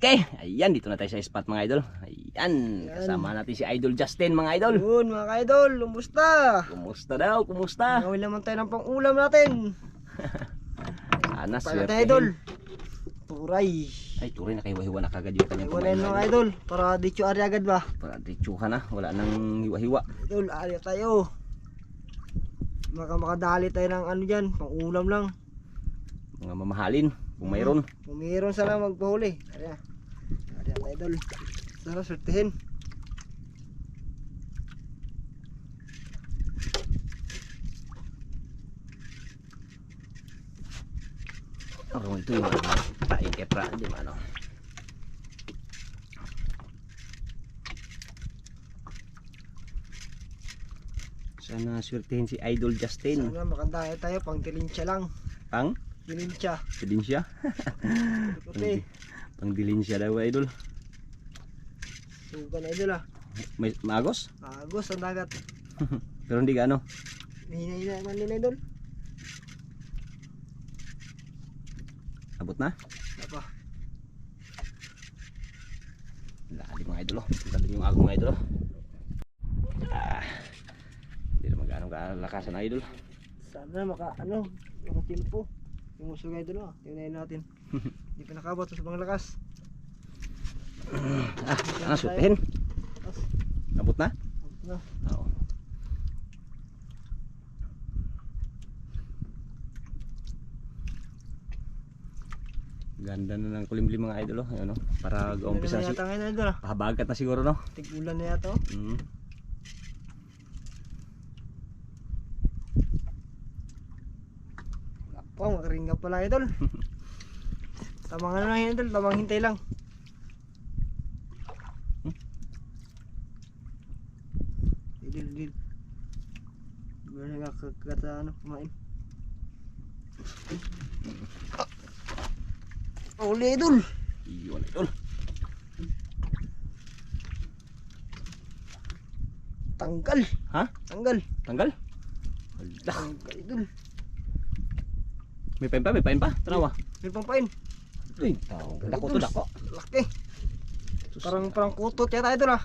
Okay, ayan, dito na tayo sa spot mga idol. Ayan, kasama natin si Idol Justin mga idol. Yun mga idol, kumusta? Kumusta daw, kumusta? Gawin naman tayo ng pang-ulam natin. Sana Para swerte. tayo idol. Turay. Ay, tuloy na kahiwa-hiwa na kagad yung kanyang Wala kumain mga idol, para dityo ari agad ba? Para ditsuha na, wala nang hiwa-hiwa. Idol, ari tayo. Makadali tayo ng ano dyan, pang-ulam lang. Mga mamahalin, kung mayroon. Kung mayroon sana magpahuli. Ari tayo idol. Sana swertihin. Oh, ito yung pain kepra, di ba ano? Sana swertihin si Idol Justin. Sana makadali tayo, pang tilinsya lang. Pang? Tilinsya. Dilinsya? Puti. Pang dilinsya daw idol. Sugan idol ah. May magos? Agos ang dagat. Pero hindi gaano. Hina-hina naman din idol. Abot na? Apa? Lalim mga idol oh. Lalim yung agong mga idol oh. Hindi naman gaano lakasan idol. Sana makatimpo. Yung musog idol ah. Tingnan natin. Hindi pa nakabot sa bang lakas. Swertihin. Abot na? Na. Oo. Ganda na ng kulimlim mga idol oh. Ayun, oh. Para umpisa na yata ngayon idol ah. pahabagat na siguro no. Tigulan na yata oh. Apa, makaringga pala idol. Tamang ano lang idol, tamang hintay lang. Idol. Gano'n nga kagata ano, kumain. Uli idol. Iyon idol. Tanggal. Ha? Tanggal. Tanggal? Tanggal idol. May pain pa? Tanawa. May pampain. Uy, dako to dako. Laki. Parang kutot yata idol ah.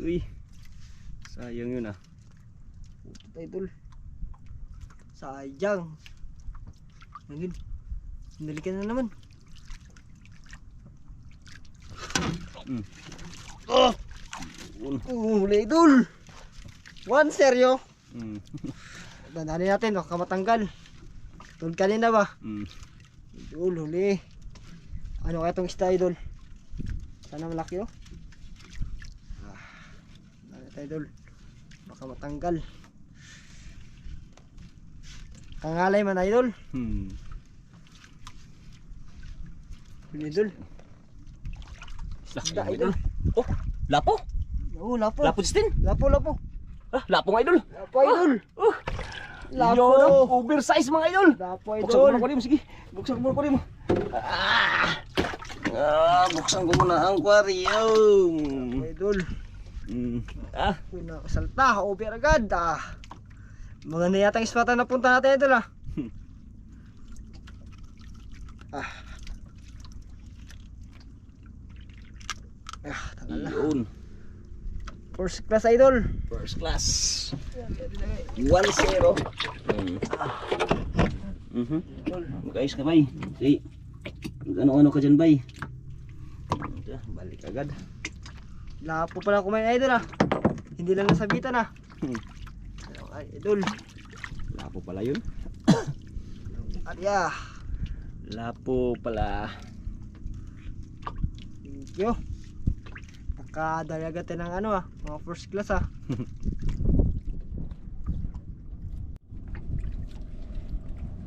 Uy. Sayang yun ah. Kutot idol. Sayang. Ayun. Hinalikan na naman. Oh! Huli idol. One seryo. Tandaan natin, baka matanggal. Tulad kanina ba? Idol, huli. Ano kaya itong isda idol? Sana malaki oh. Tandaan idol. Baka matanggal. Kangalay man idol. Idol. Isda idol. Oh, lapo. Oo, lapo. Lapo Justin. Lapo. Ah, lapo nga idol. Lapo idol. Lapo. Yun, oversize mga idol. Lapo Buksan ko idol. muna ko rin. Sige, buksan ko muna ko rin. Buksan ko muna ang aquarium. Lapo idol. Uy, nakasalta. Over agad. Mga na yata yung spot na napunta natin idol ah. Tagal na. Yun. First class idol. First class. 1-0. Guys ka bay. Sige. Ano ka dyan bay. Balik agad. Lapo pala kumain idol ah. Hindi lang nasabitan ah. Ay idol. Lapo pala yun. Arya. Lapo pala. Thank you. Nakadalagat ng ano ah. Mga first class ah.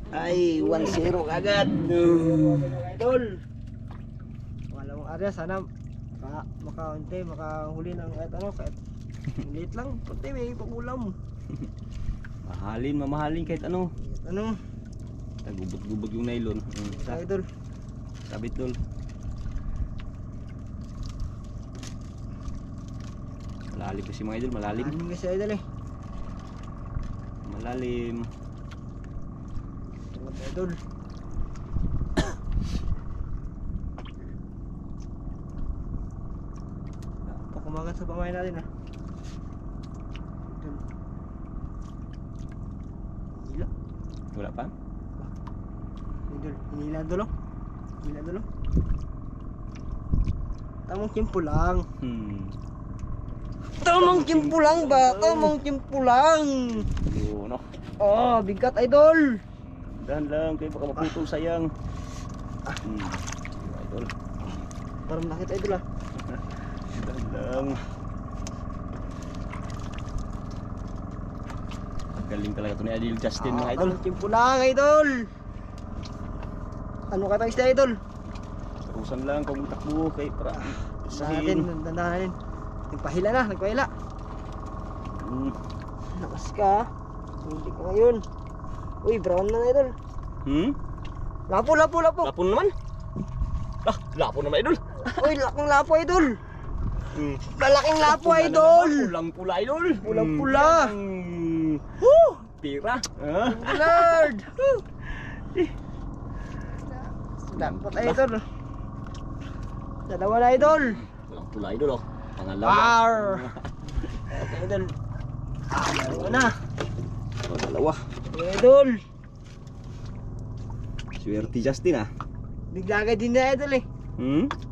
Ay, 1-0 agad. Idol. Wala mong Arya, sana makahuli ng kahit ano, kahit liit lang, puti may pangulam. Mamahalin kahit ano. Ano? Gubot-gubot yung nylon. Idol. Sabit dol. Malalim kasi mga idol, malalim. Malalim kasi idol eh. Malalim. Tungkol idol. hawakan sa pamay natin ah. Hila. Wala pa? Idol, hinila dulo. Hinila dulo. Tamang timpo lang. Tamang timpo lang ba? Tamang timpo lang. Yun, no? Oh, bigat idol. Dahan lang, kayo baka maputol, sayang. Idol. Parang nakita idol ah. Dahan lang. Ang galing talaga ito ni Idol Justin, mga idol. Tamang timpo lang idol. Ano ka tayo isda idol? Tarusan lang kung takbo kay para Dandahan natin, dandahan natin. Nagpahila na, nagpahila. Lakas ka. Hindi ka ngayon. Uy, brown na idol. Lapo. Lapo naman. Lapo naman, idol. Uy, laking lapo idol. Malaking lapo idol. Pulang pula, idol. Pulang pula. Pira. Lord. Dapat idol. Dalawa na idol. Pulang pula, idol, oh. Pangalawa. War. Okay, idol. Dalawa na. Dalawa. Idol. Swerte Justin, ah. Bigla agad din na idol eh.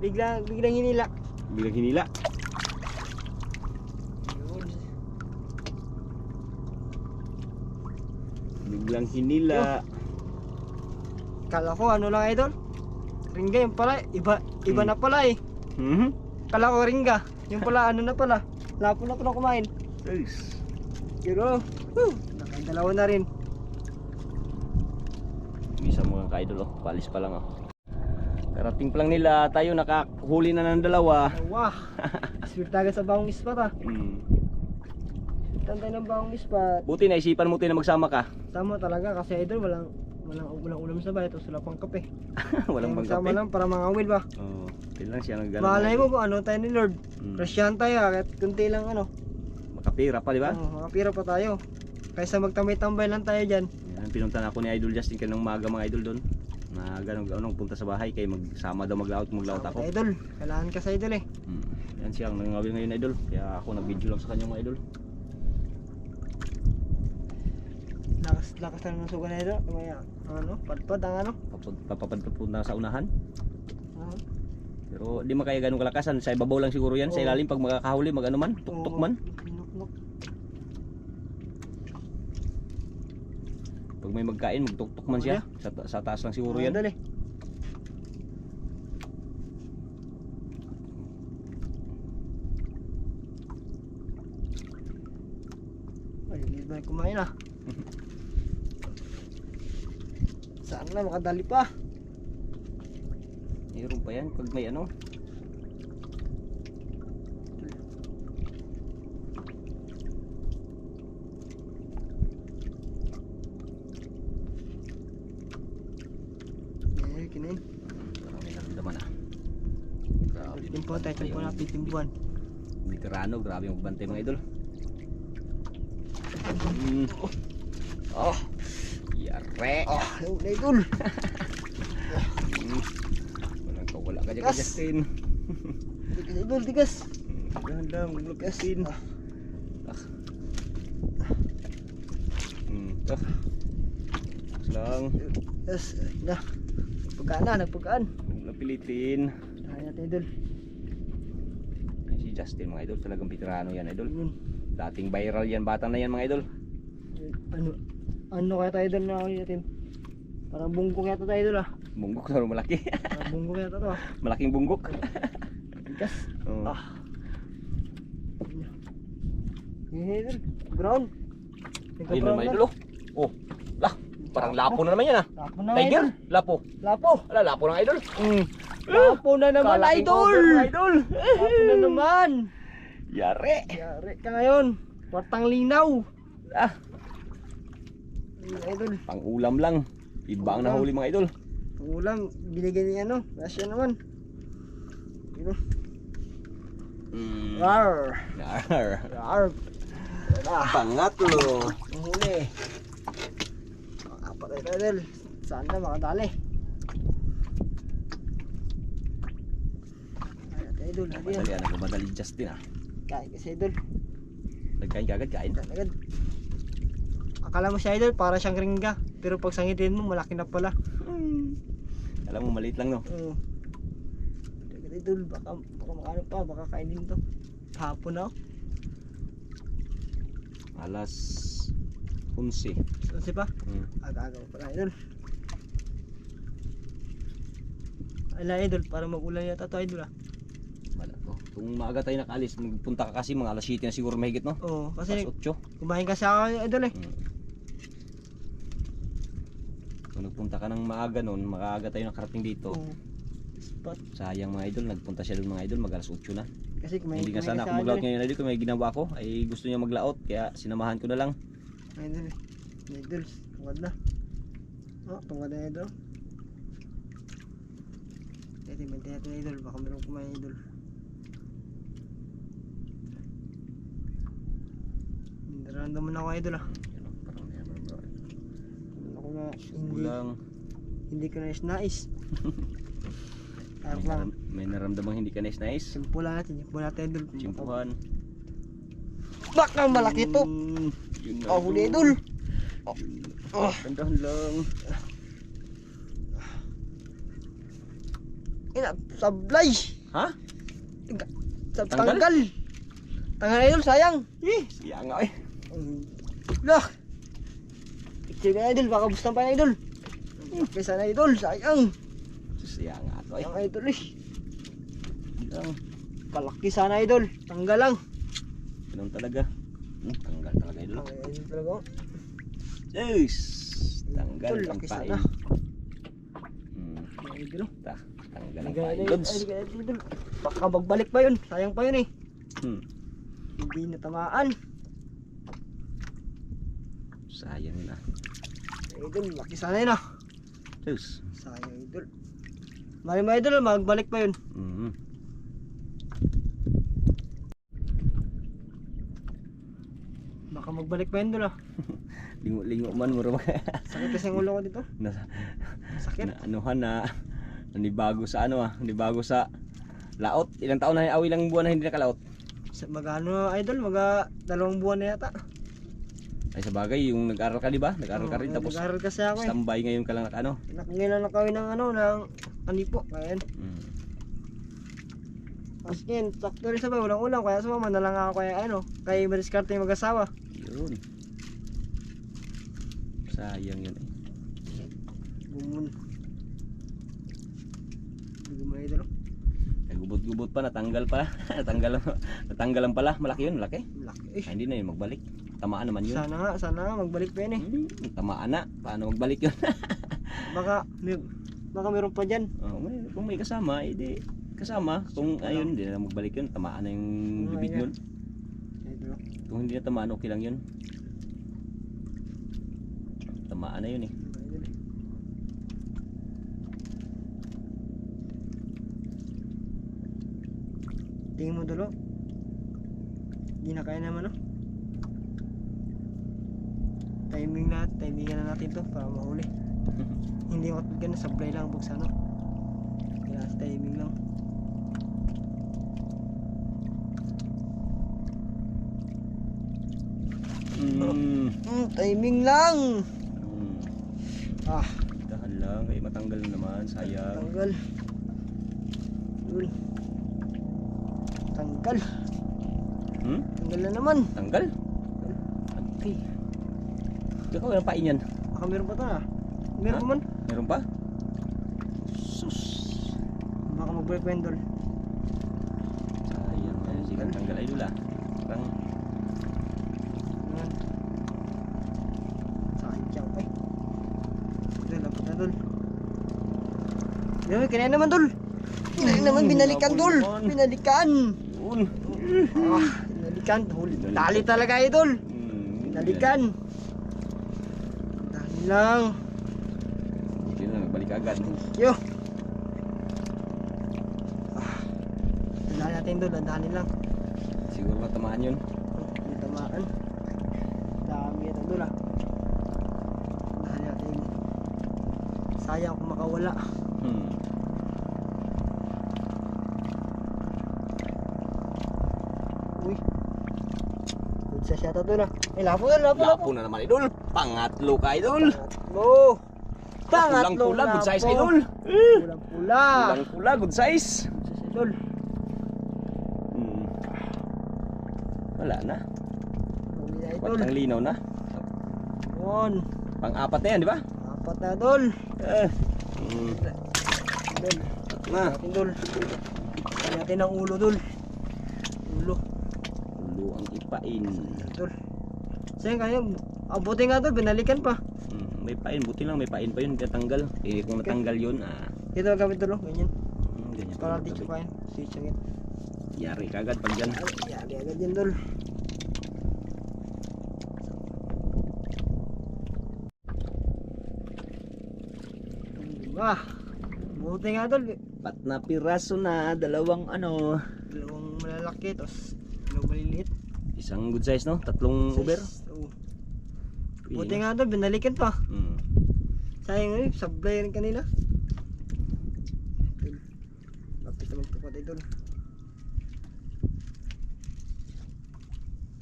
Biglang hinila. Bilang hinila. Biglang hinila. Kala ko ano lang idol. Ringga yung pala, iba na pala eh. Kala ko ringga, yung pala ano na pala. Lapo na pala kumain. Nice. Pero, nakadalawa na rin. Isa mo nga ka-idol, oh. Palis pa lang, oh. Karating pa lang nila, tayo nakahuli na ng dalawa. Wah, swerte agad sa bawang ispat ah. Tantay ng bawang ispat. Buti naisipan mo tayo na magsama ka. Tama talaga kasi idol walang ulam sa bahay, tapos wala pang kape. Walang bang Sama kape. lang para mangawil ba. Oo, lang siya ng gano'n. Malay mo kung ano tayo ni Lord. Rasyan tayo kahit kunti lang ano. Makapira pa, di ba? Makapira pa tayo. Kaysa magtambay-tambay lang tayo dyan. Yan, pinuntahan ako ni Idol Justin kanang maga, mga idol doon. Na ganong punta sa bahay kay magsama daw maglaot ako. Idol, kailangan ka sa idol eh. Yan siya ang nangawil ngayon, idol. Kaya ako nag-video lang sa kanya, mga idol. Lakas lang ng suga na idol. Kaya ano, padpad ang ano. Papapadpad po na sa unahan. Pero di makaya ganong kalakasan. Sa ibabaw lang siguro yan. Sa ilalim pag makakahuli, mag ano man, tuktok man. Pag may magkain, magtuktok man siya. Sa taas lang siguro yan. Dali. Ay, hindi ba kumain ah. Saan na makadali pa? Mayroon pa yan pag may ano. Kinin. Marami lang naman ah. Grabe. Timpo tayo, timpo na, pitimbuan. Veterano, grabe yung magbantay, mga idol. Yare. Yung idol. Walang kawala ka dyan, Justin. Tigas idol, tigas. Dahan lang, huwag Justin. Lang. Yes, na. Nagpagkaan. Napilitin. Kaya natin idol. Si Justin, mga idol, talagang veterano yan, idol. Dating viral yan, batang na yan, mga idol. Ano kaya tayo idol na ako natin? Parang bunggok yata tayo idol ah. Bunggok na malaki. Parang bunggok yata to ah. Malaking bunggok. Tigas. Oh. Idol, brown. Ayun naman, idol, oh. Oh, lah. Parang lapo na naman yan ah. Lapo na Tiger, idol. lapo. Lapo. Ala, lapo ng idol. Lapo na naman Kalaking idol. over, mga idol. Lapo na naman. Yare. Yari ka ngayon. Kwartang linaw. Ah, Idol. pang ulam lang. Iba ang nahuli, mga idol. Ulam, binigyan niya ano. Rasya naman. Idol. Rar. Yar. Rar. Pangatlo. Ang huli. Apat ito idol. Saan na makadali? Ay, idol. Madali na, madali Justin ah. Kain kasi idol. Nagkain ka agad, kain. Agad. Akala mo siya idol, para siyang ringga. Pero pag sangitin mo, malaki na pala. Alam mo, maliit lang no. Oo. Agad idol, baka makaano pa, baka kainin to. Hapon na. Alas 11. Kasi pa, Hmm. aga-aga pa pala idol. Ala idol, para mag-ulan yata to idol ah. Wala to. Kung maaga tayo nakaalis, magpunta ka kasi mga alas 7 na siguro mahigit no. Oo, Alas kasi 8. kumain kasi ako idol eh. Kung nagpunta ka ng maaga noon, makaaga tayo nakarating dito. Oo. Spot. Sayang mga idol, nagpunta siya doon mga idol, mag alas 8 na. Kasi kumain Hindi nga kumain sana kasi ako maglaot idol eh. ngayon idol, kung may ginawa ko, ay gusto niya maglaot, kaya sinamahan ko na lang. Idol eh. Idol, tungkad na. Oh, tungkad na idol. Ito, bantay natin idol, baka meron kumain idol. Nararamdaman ako idol ah. Yan, parang Ako na kulang. hindi ko nais. Parang lang, May naramdamang hindi ka nais. simple natin idol. Simpuhan. Baka malaki to. Yun na, Oh, huli idol. Oh. Tandahan lang. Ina, sablay. Ha? Tanggal. Tanggal idol, sayang. Siya nga eh. Lah. Picture ka idol, baka bustan pa na idol. Kaysa na idol, sayang. Siya nga to eh. Sayang idol eh. Lang. Palaki sana idol, tanggal lang. Ganun talaga. Tanggal talaga idol. Tanggal idol talaga. Oh. Yes. Tanggal Idol, ang laki pain. sana. Hmm. Idol. Tanggal ang Tanggal pain. idol. Lods. Idol. Baka magbalik pa yun, sayang pa yun eh. Hindi natamaan. Sayang na. Idol, laki sana yun ah. Yes. Sayang idol. Mali mga idol, magbalik pa yun. Baka magbalik pa yun idol ah. Lingo-lingo man mo. Sakit kasi ang ulo ko dito. Sakit. Na anuhan na nanibago sa ano nanibago sa laot. Ilang taon na awi lang buwan na hindi nakalaot. Mag-ano idol, mag-2 buwan na yata. Ay sa bagay yung nag-aral ka di ba? Nag-aral ka rin tapos Nag-aral kasi ako eh. standby ngayon ka lang ano. Nakangailan na kami ng ano, ng kanipo. Kaya As in, sakto rin sabay, walang ulam. Kaya sumama na lang ako kaya ano, kay Mariskarte yung mag-asawa. Yun. Sayang yun eh. Gumun. Gumun idol. Nagubot-gubot pa, natanggal pa. natanggalan pala. Malaki yun, malaki. Laki eh. Ay, hindi na yun magbalik. Tamaan naman yun. Sana nga, magbalik pa yun eh. Tamaan na. Paano magbalik yun? Baka meron pa dyan. Kung may kasama, edi kasama. Kung ayun, hindi na lang magbalik yun. Tamaan na yung bibig yun. Idol. Kung hindi na tamaan, okay lang yun. Tamaan na yun eh. Tingin mo dulo. Hindi na kaya naman no. Timingan na natin to para mahuli. Hindi mo katulad na supply lang buksan no. Kaya sa timing lang. Timing lang. Ah, Dahan lang, kaya matanggal na naman, sayang. tanggal. Yun. Tanggal. Tanggal na naman. Tanggal? Ay. Ikaw, walang pain yan. Baka meron pa to na. Meron pa man. Meron pa? Sus. Baka mag-break vendor. Sayang, ayun sikat tanggal ay dula. Parang Ayan. Sayang eh. Dol, dapat na dol. Yun, kinain naman dol. Kinain naman, binalikan dol. Binalikan. yun. Binalikan. Dali talaga idol. Binalikan. Dali lang. Hindi na, nagbalik agad. Yo. Dali natin dol, dali lang. Siguro matamaan yun. Hindi tamaan. Dami ito dol ah. Dali natin. Sayang kung makawala. Uy. Isa siya to na. Eh, lapo na, lapo. Lapo na naman idol. Pangatlo ka idol. Pangatlo. Pangatlo. Pulang-pula, good size idol. Pulang-pula. Pulang-pula, good size. Isa si idol. Wala na. Huli na idol. Watang linaw na. Yun. Pang-apat na yan, di ba? Apat na idol. Idol. Na. Natin idol. Kaya natin ang ulo idol. Ulo. Ulo ang ipain. Idol. Sayang kaya. Abuti nga idol. Binalikan pa. May pain, buti lang may pain pa yun, natanggal. Eh kung natanggal yun, Ito ang gamit idol. Ganyan. ganyan Para pa. di chupain. Switching it. Yari kagad pag dyan. Yari agad yan idol. Buti nga idol. Pat na piraso na, dalawang Dalawang malalaki. Tapos dalawang maliliit. isang good size no, tatlong uber. Oo. Buti nga idol. Binalikan pa. Sayang sablay rin kanina. Lapis na magtupat idol.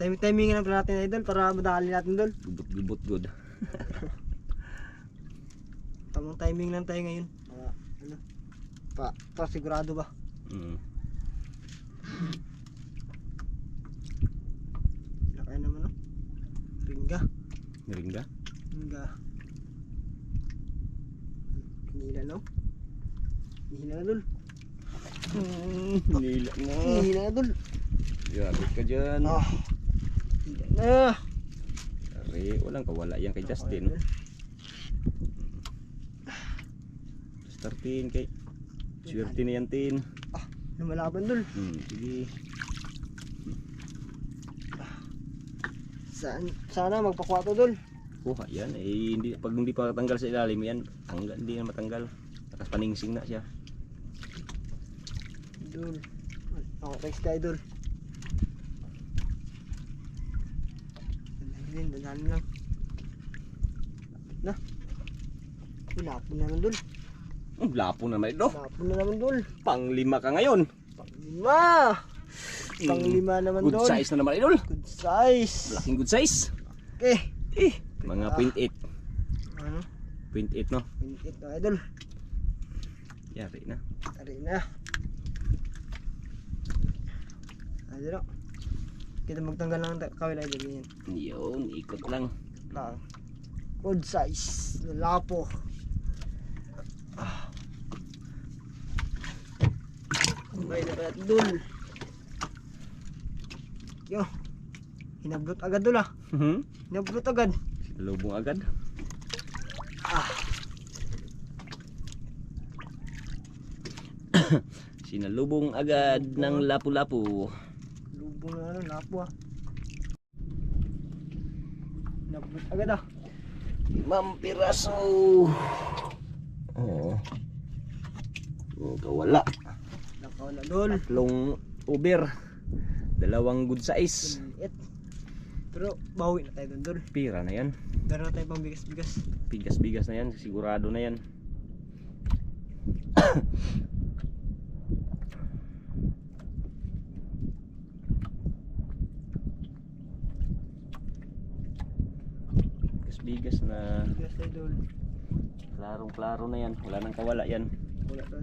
Timing na natin idol para madali natin idol. Gubot good. Tamang timing lang tayo ngayon. Pa sigurado ba? Kaya naman no. Ringga. Ringga. Nila no. Nila dul. Nila mo. Nila dul. Grabe ka dyan. Nila na. Ari, walang kawala yan kay Justin. Startin kay swerte na yan tin. Lumalaban dul. Sige. Sana magpakwato dul. Kuha yan. Eh, pag hindi pa tanggal sa ilalim yan, hindi na matanggal. Takas paningsing na siya. Dul. Ako text ka dul. Dandahan lang. Na. Lapon na naman dul. Lapo naman ito. Lapon na naman dul. Pang-5 ka ngayon. Pang-5 naman dul. Good size na naman idol. Good size. Malaking good size. Okay. Mga 0.8. Ano? 0.8 no. 28 na idol. Yari na. Tari na. Ayun o. Kita magtanggal lang ang kawila idol. Ganyan. Yun, ikot lang. Good size. Lapo. May na pala dul. Yo. Hinablot agad dul Hinablot agad. Sinalubong agad. Sinalubong agad ng lapu-lapu. Lubong na lapo Hinablot agad 5 piraso. Kawala. Nakawala dul. 3 uber. 2 good size. Maliit. Pero bawi na tayo dul. Pira na yan. Meron na tayo pang bigas-bigas. Bigas-bigas na yan. Sigurado na yan. Bigas na. Bigas tayo dul. Klarong-klaro na yan. Wala nang kawala yan. Wala tayo.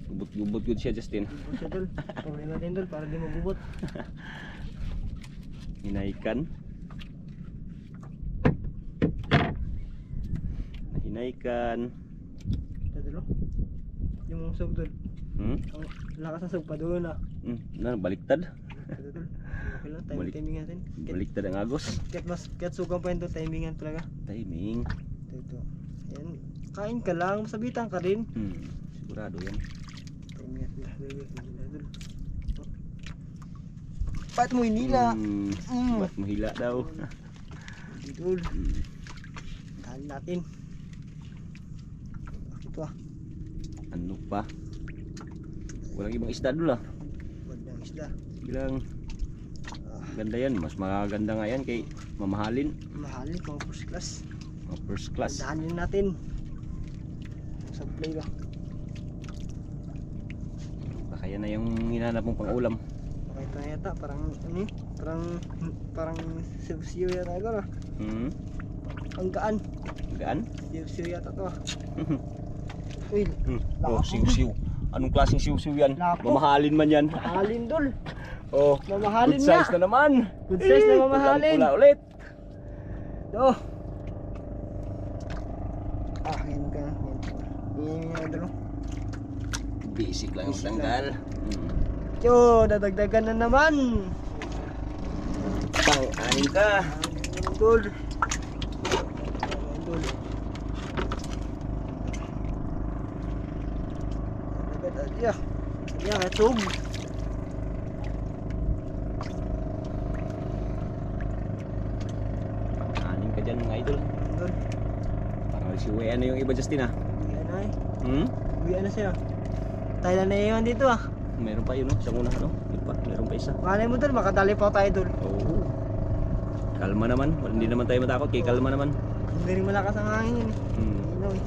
Gubot-gubot good siya Justin. Bubot siya dul. Pagawin natin dul para di mabubot. Hinaikan. Hinaikan. Ito dul. Yung sug dul. Ang lakas ng sug pa doon Baliktad. Ito dul. Okay lang, timing natin. Baliktad ang agos. Kahit sugang pa yun dul, timingan talaga. Timing. Ito. Yan. Kain ka lang, masabitan ka rin. Sigurado yan. Timingan dul. Ba't mo hinila? Ba't mo hila daw? Hindi dul. Tahan natin. Ito Ano pa? Walang ibang isda doon Wag na isda. Bilang ganda yan. Mas maganda nga yan kay mamahalin. Mahalin, mga first class. Mga first class. Dahanin natin. sablay ba? Baka yan na yung hinahanap mong pang-ulam. Okay, ito na yata, parang ano yun? Parang siw-siw yata ito na. Hmm? Ang gaan. Gaan? Siw-siw yata ito ah. Uy, Oh, siw-siw. Anong klaseng siw-siw yan? Lako. Mamahalin man yan. mamahalin dol. Oh, Mamahalin good size na. na naman. Good size na mamahalin. Pula ulit. Do. Ah, yun ka. Yun yung dalo. Basic lang yung tanggal. Yo, dadagdagan na naman. Pang-anin ka. Dol. Dol. Dadagdagan ya. Ya, katog. Pang-anin ka dyan mga idol. Dol. Parang si Uwe, ano yung iba Justin ah? Uwian na eh. Hmm? Uwian na siya. Tayo na naiwan dito ah. Meron pa yun no? Isang una no? Yun pa, meron pa isa. Malay mo dol, makadali pa tayo dol. Oo. Kalma naman. Hindi naman tayo matakot. Kaya kalma naman. Hindi rin malakas ang hangin yun. Hmm. Ilaw eh.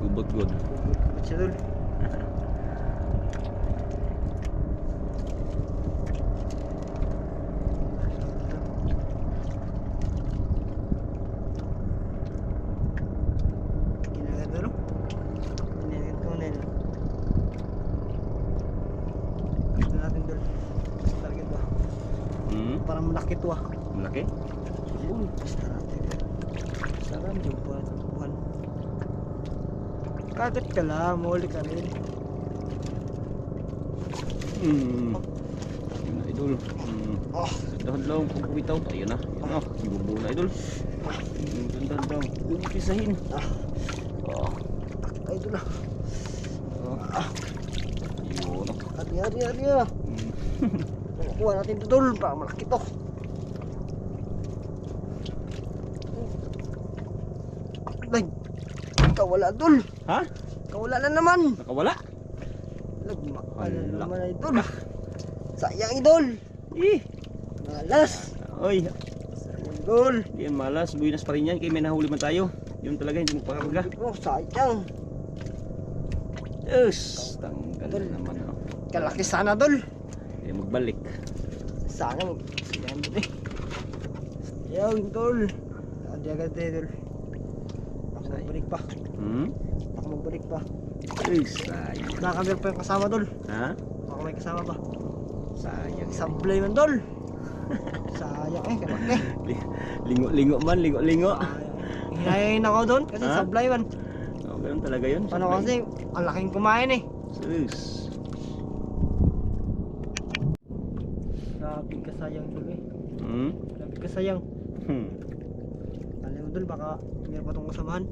Gubot-gubot. Ba't siya dol? Ginagat dol? Ginagat ko na yun. Gusto natin dol. Target ba? Hmm? Parang malaki to ah. Malaki? Basta natin. Sarap yung po natin buwan. Kagat ka lang, mahuli ka rin. Hmm. Yun na idol. Hmm. Oh, Dahan lang kung kumitaw. Ayun na. Ayun na. Ibubo na idol. Dahan lang. Umpisahin. Oh. ay ito na. Yun. Hari ah. Kuha natin ito dul, para malaki to. Ay, kawala dul. Ha? Kawala na naman. Nakawala? Lagma, ano Hala. naman ay dul. Sayang idol. Eh. Malas. Oy. Sayang dul. Hindi yan malas. Buinas pa rin yan. Kaya may nahuli man tayo. Yun talaga. Hindi mo pakarga. Oh, sayang. Yes. Tanggal na naman. Oh. Kalaki sana dul. Hindi magbalik. Sayang. Sayang dul eh. Sayang dul. Hindi agad eh dul. Ako magbalik pa. Hmm? Ako magbalik pa. Yes. Sayang. Nakakabir pa yung kasama dul. Ha? Ako may kasama pa. Sayang. Sablay man dol. Sayang eh, kalaki. Lingo-lingo man. Lingo-lingo. Hinayain ako doon kasi Ha? sablay man. Oh, ganun talaga yun. Paano kasi, ang laking kumain eh. Sus. Grabe ka sayang dul eh. Hmm? Grabe ka sayang. Hmm. Alam mo dul, baka meron pa itong kasamahan.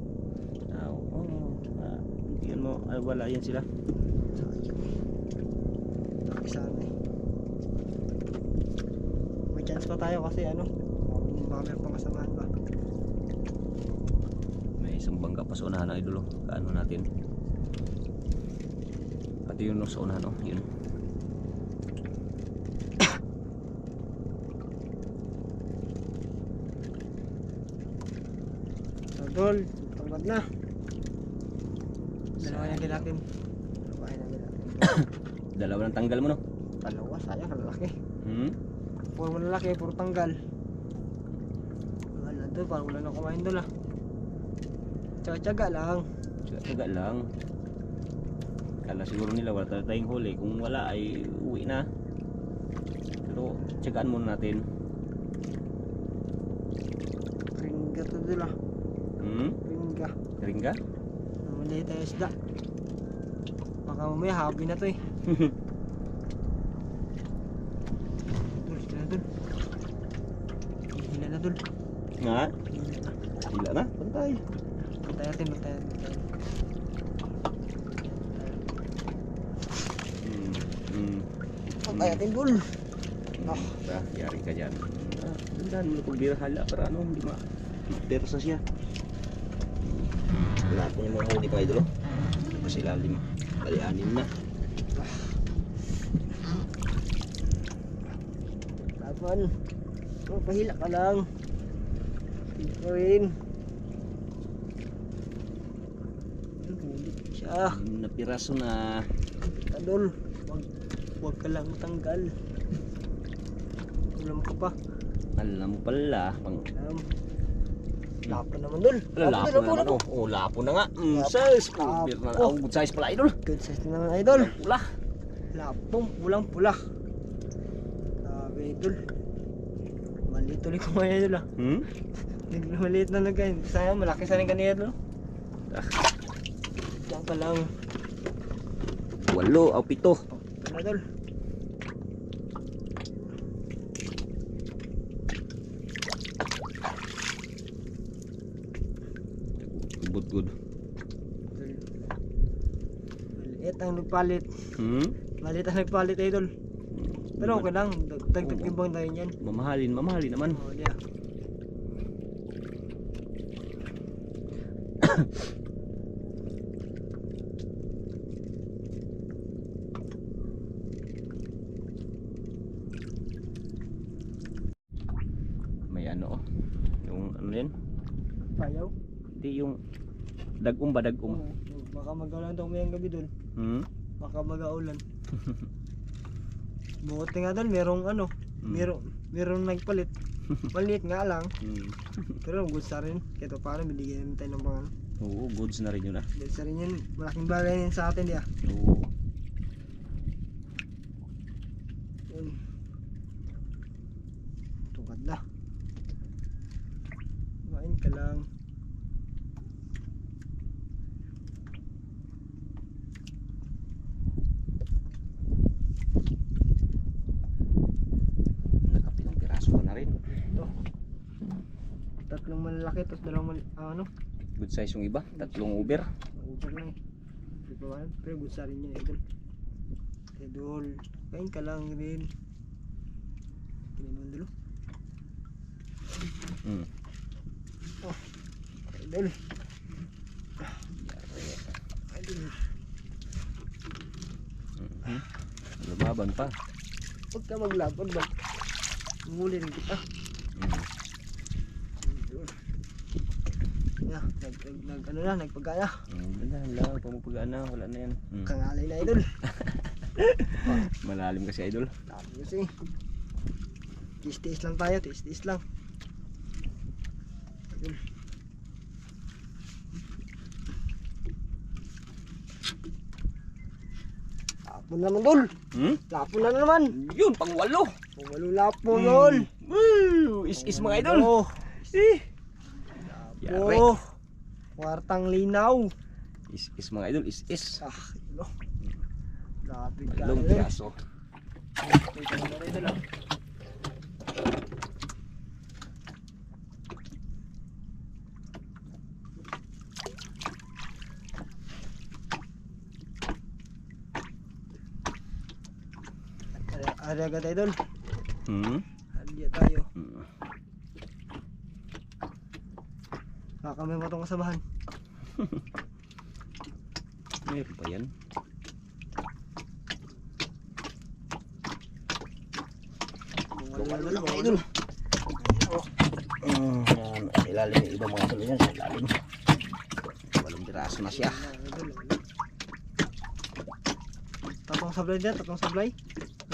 Oo. Tingnan mo. Wala yan sila. Sayang eh. Grabe sana eh. May chance pa tayo kasi ano, baka meron pang kasamahan ba. May isang bangka pa sa unahan ng idolo. Kaano natin. Pati yun no, sa unahan no. Yun. So dul, tungkad na. Dalawa yan din natin. Dalawa yan din natin. Dalawa ng tanggal mo no. Dalawa, sayang, kalaki. Hmm? Puro malalaki, puro tanggal. Wala doon, parang wala nang kumain doon ah. Tsaga-tsaga lang. Taga lang. Kala siguro nila wala tayong huli. Kung wala ay uwi na. Pero tsagaan muna natin. Ringga to doon ah. Hmm? Ringga. Ringga? Namuli tayo isda. Baka mamaya habi na to eh. Dul, sila na dul. Hila na dul. Nga? Hila na. Hila na? Pantay. Bantay natin. Bantay natin dul. Ah, Yari ka dyan. Tandaan mo na kung birahala para ano, hindi ma-persa siya. Wala po yung mga huli pa idolo. sa ilalim. Bali, 6 na. Laban. Oh, pahila ka lang. Hindi ko rin. Huli siya. 6 na piraso na. Kadol. Huwag ka lang matanggal. Ulam ka pa. Alam mo pala. Lapo naman dol. Lapo na naman. Oh, lapo na nga. Size. Lapo. Good size pala, idol. Good size na naman idol. Pula. Lapong pulang pula. Sabi idol. Maliit ulit ko ngayon idol ah. Maliit na nagkain. Sayang malaki sa rin kanina idol. Diyan ka lang. 8 o 7. Ano idol? Good. Maliit ang nagpalit. Maliit ang nagpalit idol. Pero okay lang. Dagdag timbang tayo niyan. Mamahalin naman. Oo, diya. May ano oh. Yung ano yan? Payaw. Hindi yung dagom ba dagom? Oo. Baka mag-aulan daw mayang gabi dun. Baka mag-aulan. Buti nga dun, merong ano. Merong nagpalit. Maliit nga lang. Pero goods na rin. Kaya paano binigyan naman tayo ng mga ano. Oo, goods na rin yun ah. Goods na rin yun. Malaking bagay yun sa atin diya. Oo. Yun. Tungkad na. Kumain ka lang. Nakapitong piraso ka na rin. Ito. Tatlong malalaki tapos dalawang ano. Good size yung iba. 3 over. Over na eh. Di pa man. Pero goods na rin yun idol. Idol. Kain ka lang rin. Kininuan dulu. Oh. Idol. Idol. Lumaban pa. Huwag ka maglapon ba? Muli rin kita. Yeah, nagpagana. Wala, pamupagana, wala na yan. Kangalay na idol. Malalim kasi idol. Tapos kasi. Tiis-tiis lang tayo, tiis-tiis lang. Idol. Lapon naman dol. Lapon na naman. Yun, pang 8. Walo lapon dol. Woo! Is mga idol. Oh. Yari. Oh. Kwartang linaw. Is mga idol, is. Ah, ilo. Lapit ka. Long piraso. Ada agad idol. Ada tayo. Baka may matong kasamahan. Meron pa yan. Wala idol. Ilalim yung ibang mga tuloy yan sa ilalim. 8 piraso na siya. Tatlong sablay dyan, tatlong sablay.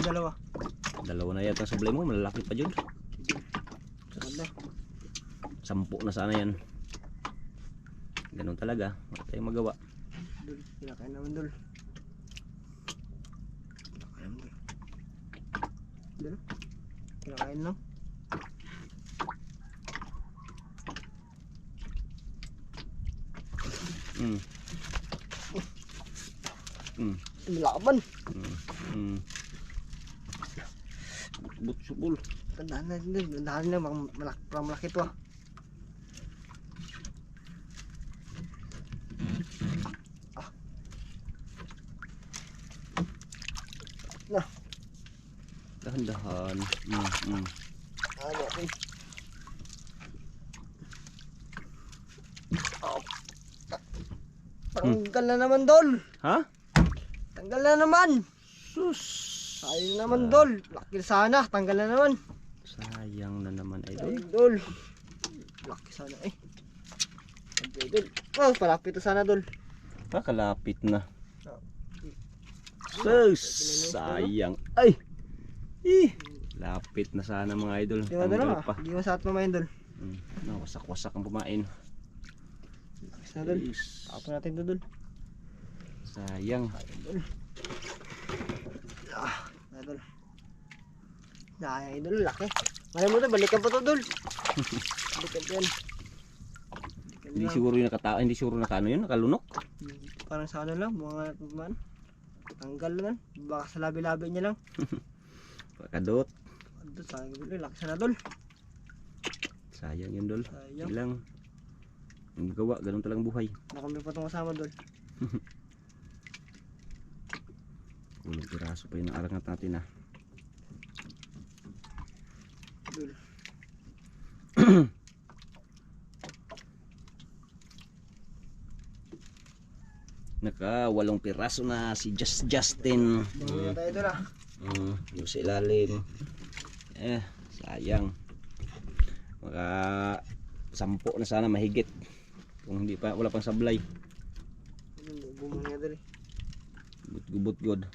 Dalawa. 2 na yata ang sablay mo, malalaki pa dyan. Ganda. 10 na sana yan. Ganun talaga, wala tayong magawa. Dul, pinakain naman dul. Pinakain naman dul. Dul, pinakain lang. Laban. Butsubol. Tandaan na malaki to ah. Nah, dahan-dahan. Ano okay. Tanggal na naman, Dol. Ha? Tanggal na naman. Sus. Sayang naman, Dol. Laki sana. Tanggal na naman. Sayang na naman idol. Sayang, Dol. Laki sana eh. Okay, Dol. Oh, palapit to sana, Dol. Kalapit na. Sus. Sayang. Ay. Lapit na sana mga idol. Di ba, Dol? Tanggal pa. Di mo sa atin mamayin, Dol. Wasak-wasak ang pumain. Laki sana, Dol. Is. Tapon natin to, Dol. Sayang. Dol. Dol. Sayang, Dol. Laki. Malay mo to, balikan pa to, Dol. Balikan yan. Hindi siguro yung nakatao, hindi siguro nakano yun, nakalunok. Parang sa ano lang, mga man. Tanggal lang. Baka sa labi-labi niya lang. Pakadot. Dol, sayang, Dol. Laki sana, Dol. Sayang yun dol. Sayang. Ilang. Ang gawa, ganun talagang buhay. Nakambi pa itong kasama, Dol. Ulang piraso pa yun ang alangat natin ah. Dol. Naka 8 piraso na si Justin. Bumili na tayo, Dol, ah. Yung sa ilalim. Sayang. Maka 10 na sana mahigit. Kung hindi pa, wala pang sablay. Bumili na, Dol, eh. Gubot god.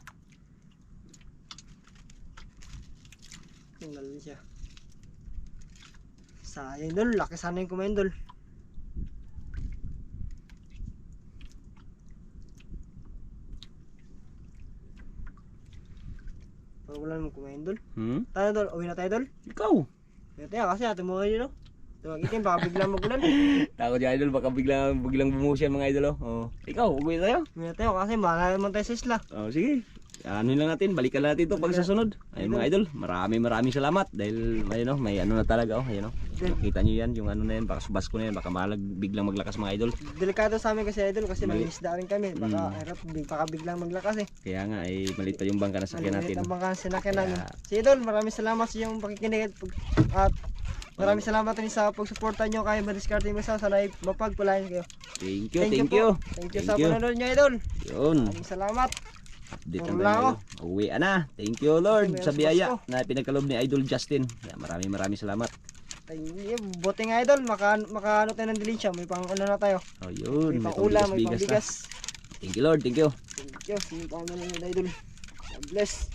Tingnan din siya. Sayang, Dol. Laki sana yung kumain, Dol. Pag wala naman kumain, Dol. Tayo, Dol. Uwi na tayo, Dol. Ikaw. Uwi na tayo kasi atin mo ngayon, no? Tuwag itim, baka biglang magulan. Takot yung idol, baka biglang bumuhos yan mga idol. Oh. Ikaw, uwi tayo. Uwi na tayo kasi mahal naman tayo sa isla. Oh, sige. Ano lang natin, balikan natin ito pag sa sunod. Ayun mga idol, maraming salamat dahil may ano na talaga oh, ayun oh. Nakita niyo yan, yung ano na yan, baka subas ko na yan, baka biglang maglakas mga idol. Delikado sa amin kasi, Idol, kasi Mali- may isda rin kami. Baka baka biglang maglakas eh. Kaya nga ay maliit pa yung bangka na sakyan Maliit natin. ang bangka na sinakyan namin. Kaya- Si Idol, maraming salamat sa iyong pakikinig at maraming salamat rin sa pagsuporta nyo kay Madiskarte Mesa. Sana ay mapagpalain kayo. Thank you. po. Thank you sa panonood nyo, Idol. Yun. Maraming salamat. Update Puro lang lang tayo. Uwi na. Thank you Lord May sa alas biyaya Pasko. na pinagkaloob ni Idol Justin. Kaya maraming salamat. Thank you. Buti nga, Idol, makaano tayo ng dilinsya. May pang ano na tayo. Oh, yun. May May pang ulam, may pang pangbigas-bigas na. bigas. Thank you Lord. Thank you. Thank you. See you, Idol. God bless.